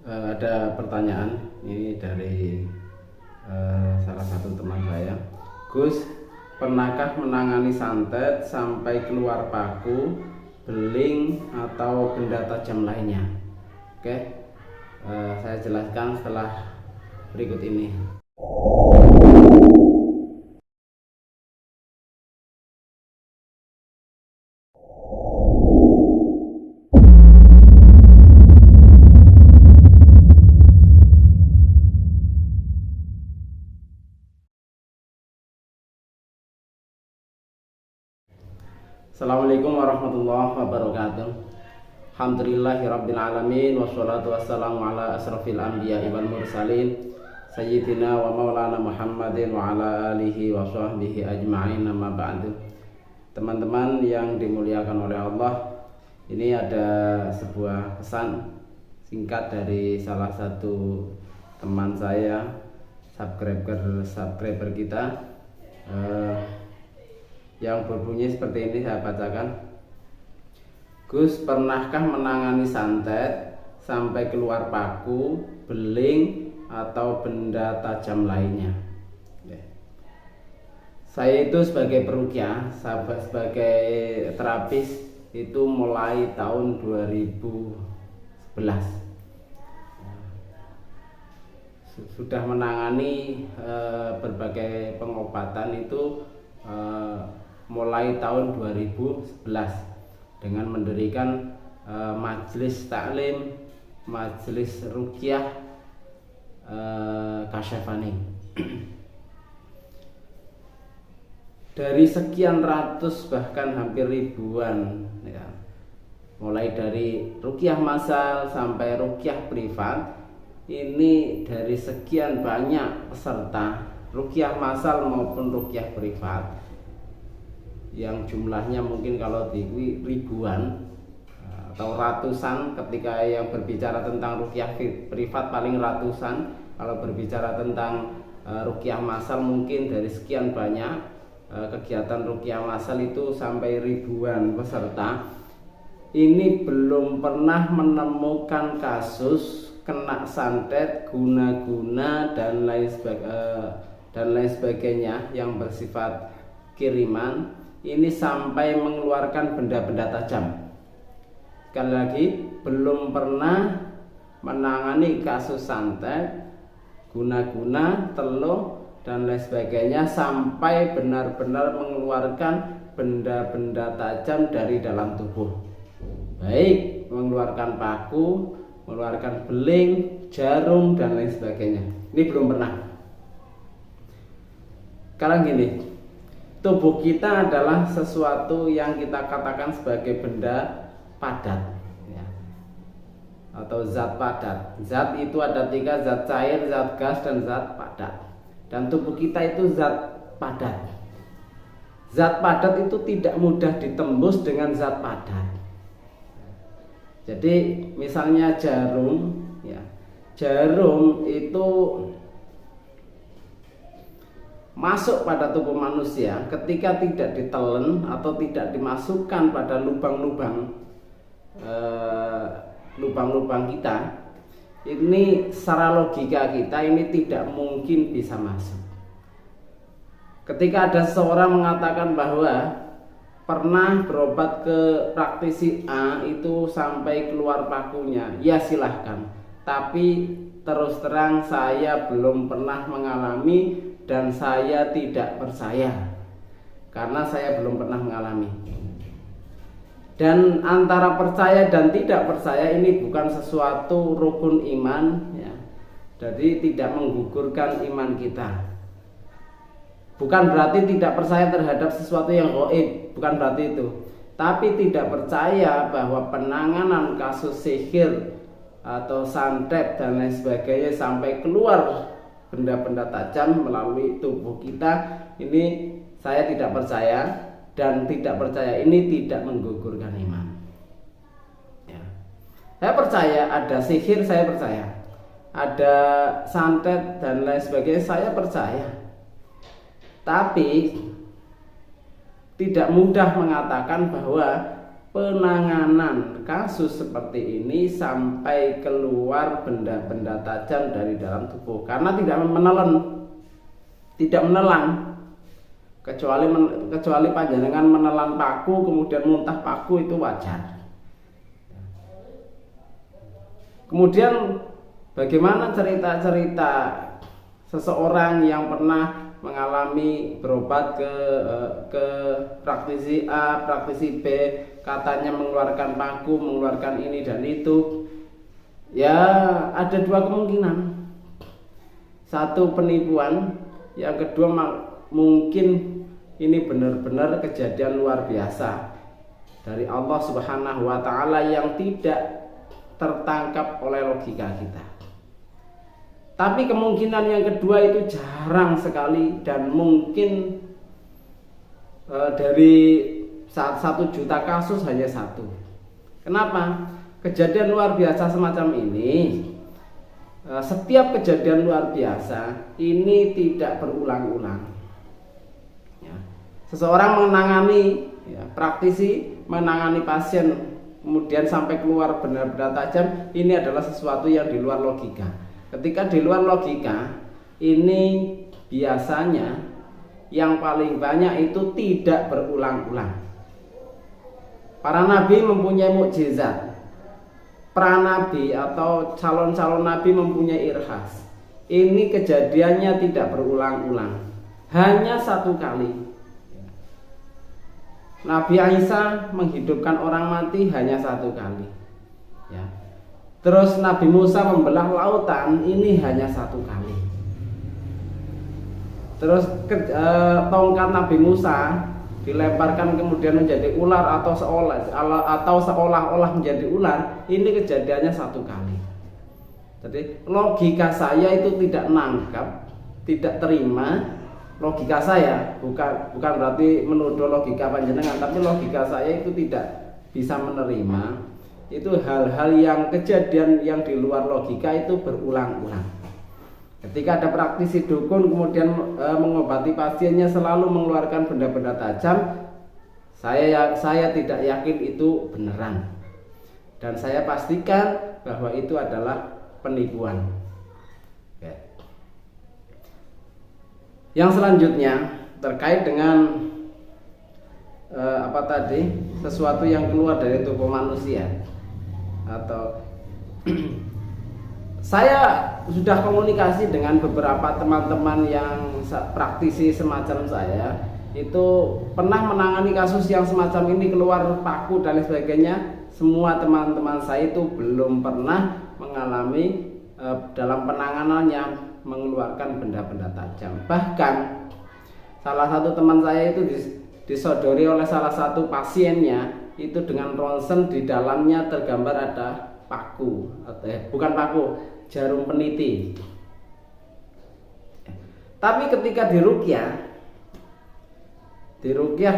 Ada pertanyaan ini dari salah satu teman saya. Gus, pernahkah menangani santet sampai keluar paku, beling atau benda tajam lainnya? Oke, saya jelaskan setelah berikut ini. Assalamualaikum warahmatullahi wabarakatuh. Alhamdulillahirrabbilalamin. Wassalatu wassalamu ala asrafil anbiya wal mursalin Sayyidina wa maulana Muhammadin wa ala alihi wa sahbihi ajma'in, amma ba'du. Teman-teman yang dimuliakan oleh Allah, ini ada sebuah pesan singkat dari salah satu teman saya, subscriber kita, yang berbunyi seperti ini. Saya bacakan. Gus, pernahkah menangani santet sampai keluar paku, beling atau benda tajam lainnya? Saya itu sebagai peruqyah, sebagai terapis itu mulai tahun 2011 sudah menangani berbagai pengobatan itu mulai tahun 2011 dengan mendirikan majelis taklim, majelis ruqyah kasyafani. Dari sekian ratus bahkan hampir ribuan ya, mulai dari ruqyah massal sampai ruqyah privat, ini dari sekian banyak peserta ruqyah massal maupun ruqyah privat yang jumlahnya mungkin kalau di ribuan atau ratusan. Ketika yang berbicara tentang ruqyah privat paling ratusan, kalau berbicara tentang ruqyah massal mungkin dari sekian banyak kegiatan ruqyah massal itu sampai ribuan peserta. Ini belum pernah menemukan kasus kena santet, guna-guna dan lain sebagainya yang bersifat kiriman ini sampai mengeluarkan benda-benda tajam. Sekali lagi, belum pernah menangani kasus santet, guna-guna, teluh dan lain sebagainya sampai benar-benar mengeluarkan benda-benda tajam dari dalam tubuh, baik mengeluarkan paku, mengeluarkan beling, jarum dan lain sebagainya. Ini belum pernah. Sekarang gini, tubuh kita adalah sesuatu yang kita katakan sebagai benda padat ya, atau zat padat. Zat itu ada tiga: zat cair, zat gas, dan zat padat. Dan tubuh kita itu zat padat. Zat padat itu tidak mudah ditembus dengan zat padat. Jadi misalnya jarum ya, jarum itu masuk pada tubuh manusia ketika tidak ditelen atau tidak dimasukkan pada lubang-lubang kita, ini secara logika kita ini tidak mungkin bisa masuk. Ketika ada seorang mengatakan bahwa pernah berobat ke praktisi A itu sampai keluar pakunya, ya silahkan, tapi terus terang saya belum pernah mengalami dan saya tidak percaya karena saya belum pernah mengalami. Dan antara percaya dan tidak percaya ini bukan sesuatu rukun iman ya. Jadi tidak menggugurkan iman kita. Bukan berarti tidak percaya terhadap sesuatu yang gaib, bukan berarti itu. Tapi tidak percaya bahwa penanganan kasus sihir atau santet dan lain sebagainya sampai keluar benda-benda tajam melalui tubuh kita, ini saya tidak percaya, dan tidak percaya ini tidak menggugurkan iman ya. Saya percaya ada sihir, saya percaya ada santet dan lain sebagainya, saya percaya. Tapi tidak mudah mengatakan bahwa penanganan kasus seperti ini sampai keluar benda-benda tajam dari dalam tubuh, karena tidak menelan, kecuali panjenengan menelan paku kemudian muntah paku, itu wajar. Kemudian bagaimana cerita-cerita seseorang yang pernah mengalami berobat ke praktisi A, praktisi B, katanya mengeluarkan paku, mengeluarkan ini dan itu. Ya, ada dua kemungkinan. Satu, penipuan. Yang kedua, mungkin ini benar-benar kejadian luar biasa dari Allah Subhanahu wa taala yang tidak tertangkap oleh logika kita. Tapi kemungkinan yang kedua itu jarang sekali, dan mungkin dari 1 juta kasus hanya satu. Kenapa? Kejadian luar biasa semacam ini, setiap kejadian luar biasa ini tidak berulang-ulang. Ya. Seseorang menangani, praktisi menangani pasien kemudian sampai keluar benda-benda tajam, ini adalah sesuatu yang di luar logika. Ketika di luar logika, ini biasanya yang paling banyak itu tidak berulang-ulang. Para nabi mempunyai mukjizat, pranabi atau calon-calon nabi mempunyai irhas. Ini kejadiannya tidak berulang-ulang, hanya satu kali. Nabi Isa menghidupkan orang mati hanya satu kali. Ya. Terus Nabi Musa membelah lautan, ini hanya satu kali. Terus tongkat Nabi Musa dilemparkan kemudian menjadi ular atau seolah-olah menjadi ular, ini kejadiannya satu kali. Jadi logika saya itu tidak nangkap, tidak terima. Logika saya bukan berarti menuduh logika panjenengan, tapi logika saya itu tidak bisa menerima itu hal-hal yang kejadian yang di luar logika itu berulang-ulang. Ketika ada praktisi dukun kemudian mengobati pasiennya selalu mengeluarkan benda-benda tajam, saya tidak yakin itu beneran, dan saya pastikan bahwa itu adalah penipuan. Yang selanjutnya terkait dengan sesuatu yang keluar dari tubuh manusia, atau saya sudah komunikasi dengan beberapa teman-teman yang praktisi semacam saya, itu pernah menangani kasus yang semacam ini, keluar paku dan sebagainya. Semua teman-teman saya itu belum pernah mengalami dalam penanganannya mengeluarkan benda-benda tajam. Bahkan salah satu teman saya itu disodori oleh salah satu pasiennya itu dengan ronsen, di dalamnya tergambar ada paku, bukan paku, jarum peniti. Tapi ketika diruqyah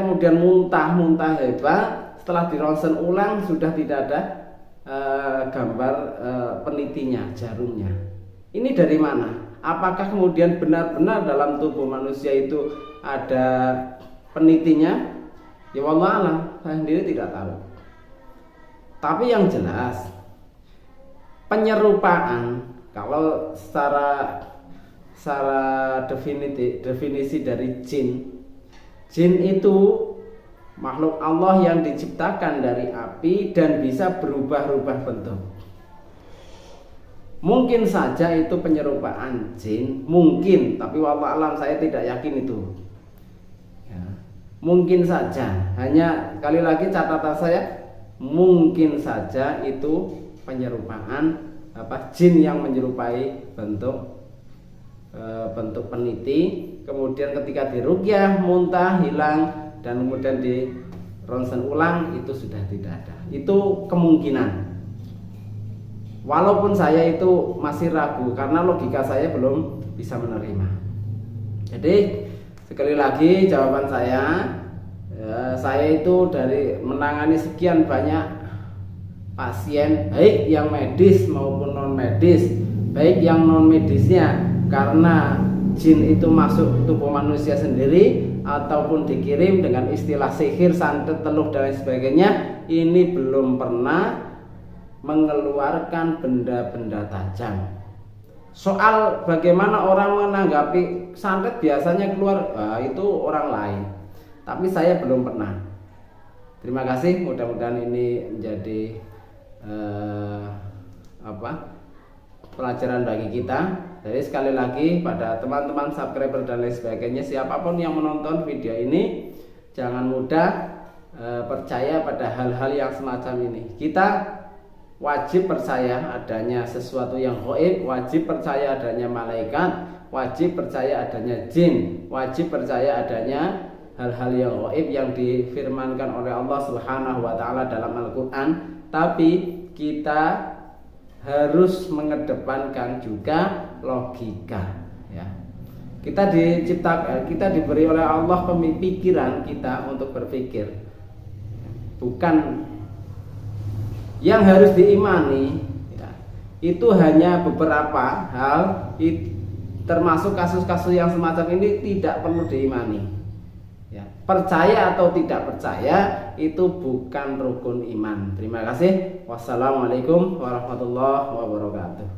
kemudian muntah hebat, setelah dironsen ulang sudah tidak ada gambar penitinya, jarumnya. Ini dari mana? Apakah kemudian benar-benar dalam tubuh manusia itu ada penitinya? Ya wallah alam, saya sendiri tidak tahu. Tapi yang jelas penyerupaan, kalau secara definisi dari jin itu makhluk Allah yang diciptakan dari api dan bisa berubah-ubah bentuk. Mungkin saja itu penyerupaan jin, mungkin, tapi wallah alam saya tidak yakin itu. Ya, mungkin saja, hanya kali lagi catatan saya, mungkin saja itu penyerupaan jin yang menyerupai bentuk peniti, kemudian ketika diruqyah muntah hilang dan kemudian di ronsen ulang itu sudah tidak ada. Itu kemungkinan. Walaupun saya itu masih ragu karena logika saya belum bisa menerima. Jadi sekali lagi jawaban saya itu dari menangani sekian banyak pasien, baik yang medis maupun non medis, baik yang non medisnya karena jin itu masuk tubuh manusia sendiri ataupun dikirim dengan istilah sihir, santet, teluh dan sebagainya, ini belum pernah mengeluarkan benda-benda tajam. Soal bagaimana orang menanggapi santet biasanya keluar, itu orang lain. Tapi saya belum pernah. Terima kasih, mudah-mudahan ini menjadi pelajaran bagi kita. Jadi sekali lagi pada teman-teman subscriber dan lain sebagainya, siapapun yang menonton video ini, jangan mudah percaya pada hal-hal yang semacam ini. Kita wajib percaya adanya sesuatu yang gaib, wajib percaya adanya malaikat, wajib percaya adanya jin, wajib percaya adanya hal-hal yang gaib yang difirmankan oleh Allah Subhanahu wa taala dalam Al-Qur'an. Tapi kita harus mengedepankan juga logika, ya. Kita diberi oleh Allah pemikiran kita untuk berpikir. Bukan yang harus diimani, ya, itu hanya beberapa hal, termasuk kasus-kasus yang semacam ini tidak perlu diimani, ya. Percaya atau tidak percaya itu bukan rukun iman. Terima kasih. Wassalamualaikum warahmatullahi wabarakatuh.